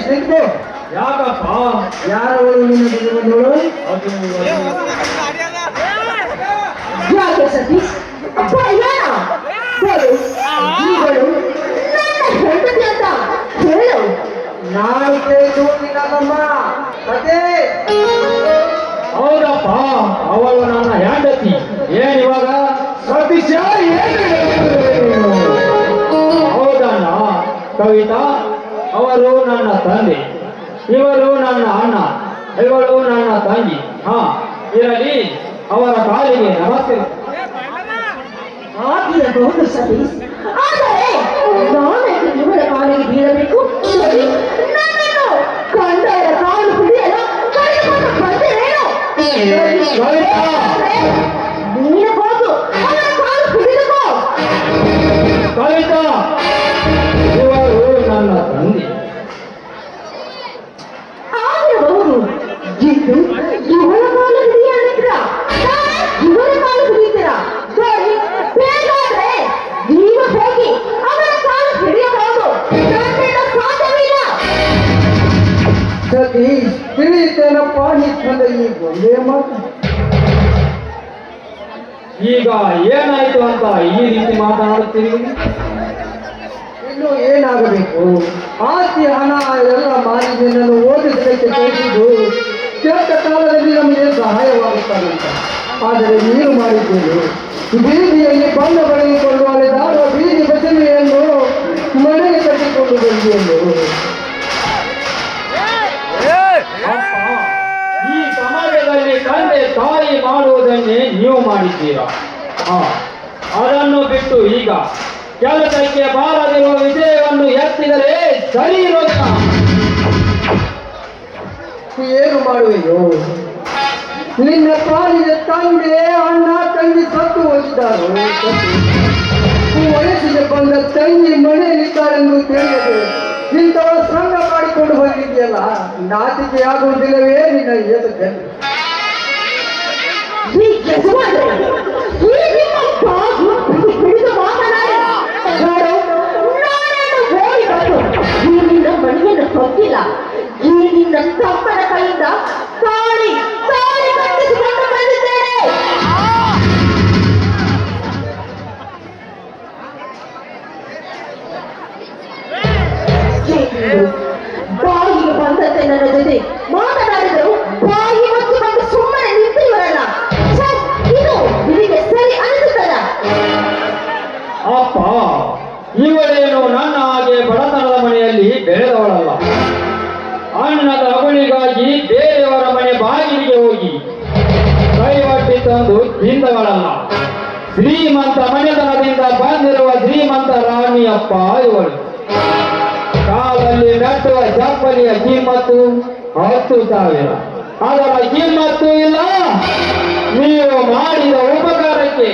ನಿಂತು ಯಾಕಪ್ಪ? ಯಾರವಳು ನಿನ್ನ ಬಂದವಳು? ಅದು ಯಾಕೆ ಸತೀಶ್ ಅಪ್ಪ ಯಾರ ಹೇಳು ಈಗಳು ನನ್ನ ಹೆಂಡತಿ ಅಂತ ಹೇಳು. ನಾನು ಕೇಳಿದ್ದು ನಿನ್ನಮ್ಮ ಕತೆ. ಹೌದಪ್ಪ, ಅವಳು ನನ್ನ ಹೆಂಡತಿ. ಏನಿವಾಗ ಸತೀಶ? ಹೌದಣ್ಣ ಕವಿತಾ, ಅವರು ನನ್ನ ತಂದೆ, ಇವರು ನನ್ನ ಅಣ್ಣ, ಇವಳು ನನ್ನ ತಂಗಿ. ಹಾ, ಇರಲಿ, ಅವರ ಕಾಲಿಗೆ ನಮಸ್ತೆ. ಆಗಿರಬಹುದು ಸತೀಶ್, ಆದರೆ ನಾನಕ್ಕೆ ಇವರ ಕಾಲಿಗೆ ಬೀಳಬೇಕು? ಸರಿ, ನನ್ನನ್ನು ಕಂಡರ ಕಾಲು ಹಿಡಿಯಲು ಕರೆದುಕೊಂಡು ಬಂದಿರೇನು? ಕವಿತಾ, ನೀನು ಹೋಗು, ಅವರ ಕಾಲು ಹಿಡಿದುಕೋ. ಕವಿತಾ, ಇವರು ನನ್ನ ತಂದೆ. ಆಗಿರಬಹುದು. ಇದು ಇವರ ಕಾಲು ಹಿಡಿಯಲಿದ್ರ ಇವರ ಕಾಲು ಹಿಡಿತೀರಾ? ಸರಿ, ಬೇಕಾದ್ರೆ ನೀವು ಹೋಗಿ ಅವರ ಕಾಲು ಹಿಡಿಯಬಹುದು. ನನ್ನಿಂದ ಸಾಧ್ಯವಿಲ್ಲ. ಸತೀಶ್, ತಿಳಿಯುತ್ತೇನಪ್ಪ ನಿನ್ನ ಈ ಒಂದೇ ಮಾತು. ಈಗ ಏನಾಯ್ತು ಅಂತ ಈ ರೀತಿ ಮಾತನಾಡುತ್ತೀರಿ? ಇನ್ನು ಏನಾಗಬೇಕು? ಆಸ್ತಿ ಹಣ ಎಲ್ಲ ಮಾರಿ ನಿನ್ನನ್ನು ಓದಿಸಲಿಕ್ಕೆ ಕಳಿಸಿದ್ದು ಕೆಟ್ಟ ಕಾಲದಲ್ಲಿ ನಮಗೆ ಸಹಾಯವಾಗುತ್ತಾರಂತ. ಆದರೆ ನೀನು ಮಾಡಿದ್ದೇನೆ ಬೀದಿಯಲ್ಲಿ ಬಣ್ಣ ಬಳೆದುಕೊಂಡು ಅಲೆದಾಡುವ ಬೀದಿ ಬಸವೆಯನ್ನು ಮನೆಗೆ ಕಟ್ಟಿಕೊಂಡು ಬಂದಿಯನ್ನು. ಅಪ್ಪ, ಈ ಸಮಾಜದಲ್ಲಿ ತಂದೆ ತಾಯಿ ಮಾಡುವುದನ್ನೇ ನೀವು ಮಾಡಿದ್ದೀರಾ. ಅದನ್ನು ಬಿಟ್ಟು ಈಗ ಕೆಲಸಕ್ಕೆ ಬಾರದಿರುವ ವಿಜಯವನ್ನು ಎತ್ತಿದರೆ ಸರಿ ಇರೋದಿಲ್ಲ. ಏನು ಮಾಡುವೆಯೋ? ನಿನ್ನ ಪಾಲಿಗೆ ತಂದೆ ಅಣ್ಣ ತಂಗಿ ಸತ್ತು ಹೋಗಿದ್ದಾರೋ? ವಯಸ್ಸಿಗೆ ಬಂದ ತಂಗಿ ಮನೆಯಲ್ಲಿದ್ದಾರೆಂದು ತಿಳಿಯದೆ ಇಂಥವ ಸಂಘ ಮಾಡಿಕೊಂಡು ಹೋಗಿದೆಯಲ್ಲ, ನಾಚಿಕೆ ಆಗುವುದಿಲ್ಲವೇ ನಿನ್ನ ಏತಕ್ಕೆ? ಈ ಯಜಮಾನರೇ, ಈ ನಿಮ್ಮ ಬಾಗಿ ಹಿಡಿದು ಮಾತನಾಡಿ ನೋಡು, ನಾನೇನು ಓಡಿ ಬಂದು ಈ ನಿನ್ನ ಮನೆಯನ್ನು ಹೊಕ್ಕಿಲ್ಲ. ಈ ನಿನ್ನ ತಪ್ಪನ ಕೈಯಿಂದ ತಾಳಿ ತಾಳಿ ಕಟ್ಟಿಸಿಕೊಂಡು ಬಂದಿದ್ದೇನೆ. ಬಾಯಿಗೆ ಬಂದಂತೆ ನನ್ನ ಜೊತೆ ಮಾತನಾಡಿದರು ಬಾಯಿ ಮುಚ್ಚಿಕೊಂಡು ಸುಮ್ಮನೆ ನಿಂತಿರುವರಲ್ಲ. ಇದು ನಿನಗೆ ಸರಿ ಅನಿಸುತ್ತದ? ಅಪ್ಪ, ಇವಳೇನು ನನ್ನ ಹಾಗೆ ಬಡತನದ ಮನೆಯಲ್ಲಿ ಬೆಳೆದವಳಲ್ಲ. ಅಣ್ಣದ ಅವಳಿಗಾಗಿ ಬೇರೆಯವರ ಮನೆ ಬಾಗಿಲಿಗೆ ಹೋಗಿ ಕೈವಟ್ಟಿ ತಂದು ತಿಂದವಳಲ್ಲ. ಶ್ರೀಮಂತ ಮನೆತನದಿಂದ ಬಂದಿರುವ ಶ್ರೀಮಂತ ರಾಣಿಯಪ್ಪ ಇವಳು. ಕಾಲಲ್ಲಿ ಕಟ್ಟುವ ಚಪ್ಪಲಿಯ ಕಿಮ್ಮತ್ತು 10,000. ಅದರ ಕಿಮ್ಮತ್ತು ಇಲ್ಲ ನೀವು ಮಾಡಿದ ಉಪಕಾರಕ್ಕೆ.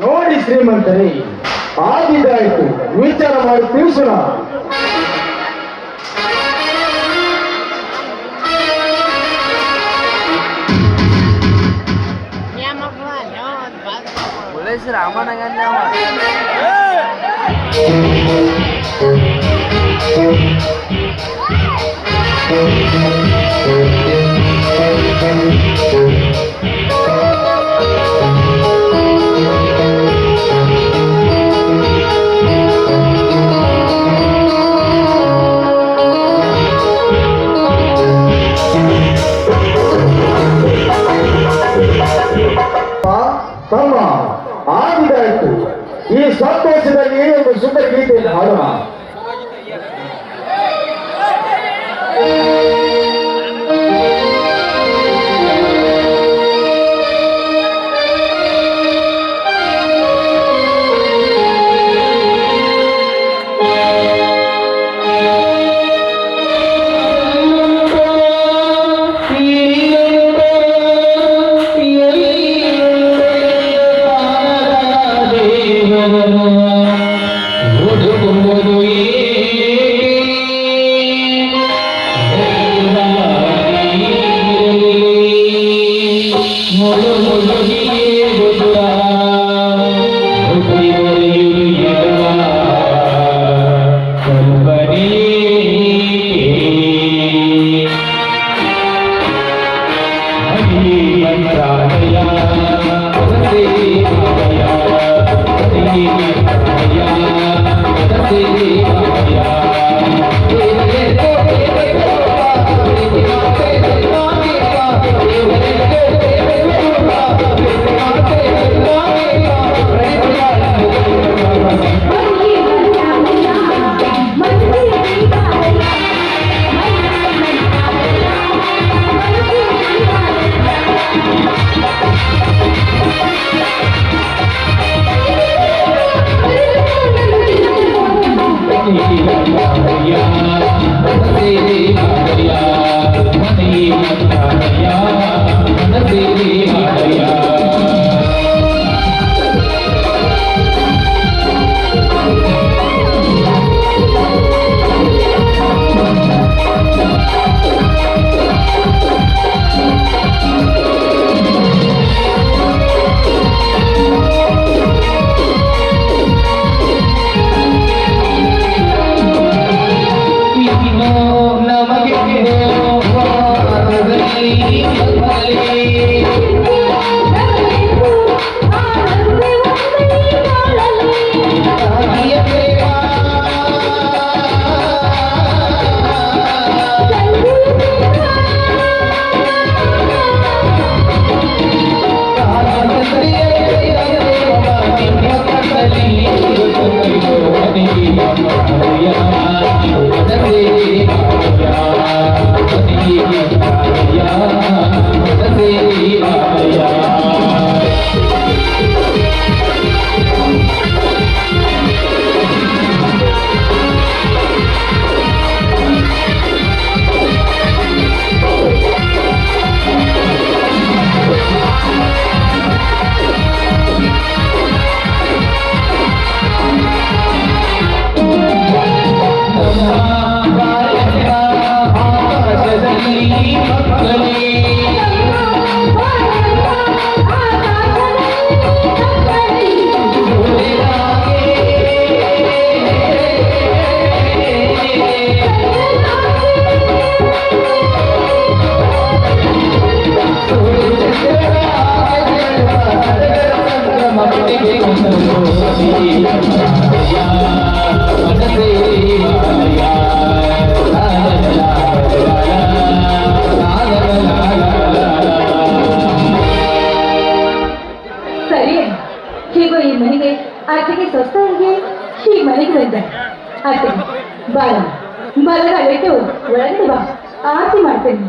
ನೋಡಿ ಶ್ರೀಮಂತರೇ, ಆಗಿದ್ದಾಯ್ತು, ವಿಚಾರ ಮಾಡಿ ತಿಳಿಸೋಣ. ತಮ್ಮ, ಆಗಿದ್ದಾಯ್ತು. ಈ ಸಂತೋಷದಲ್ಲಿ ಒಂದು ಸುಂದರ ಗೀತೆಯನ್ನು ಹಾಡೋಣ. ಓದುವುದು ಮುಳು ಮುಳುಗಿಯೇ ಗೊಬ್ಬರ ಸರಿ, ಹೀಗೋ ಈ ಮನೆಗೆ ಆಕೆಗೆ ಸ್ವಸ್ಥವಾಗಿ ಈ ಮನೆಗೆ ಬಂದ ಆಕೆ ಬಾಳ ಬಲಗಾಲಿಟ್ಟು ಒಳಗಡೆ ಬಾ, ಆರತಿ ಮಾಡ್ತೇನೆ.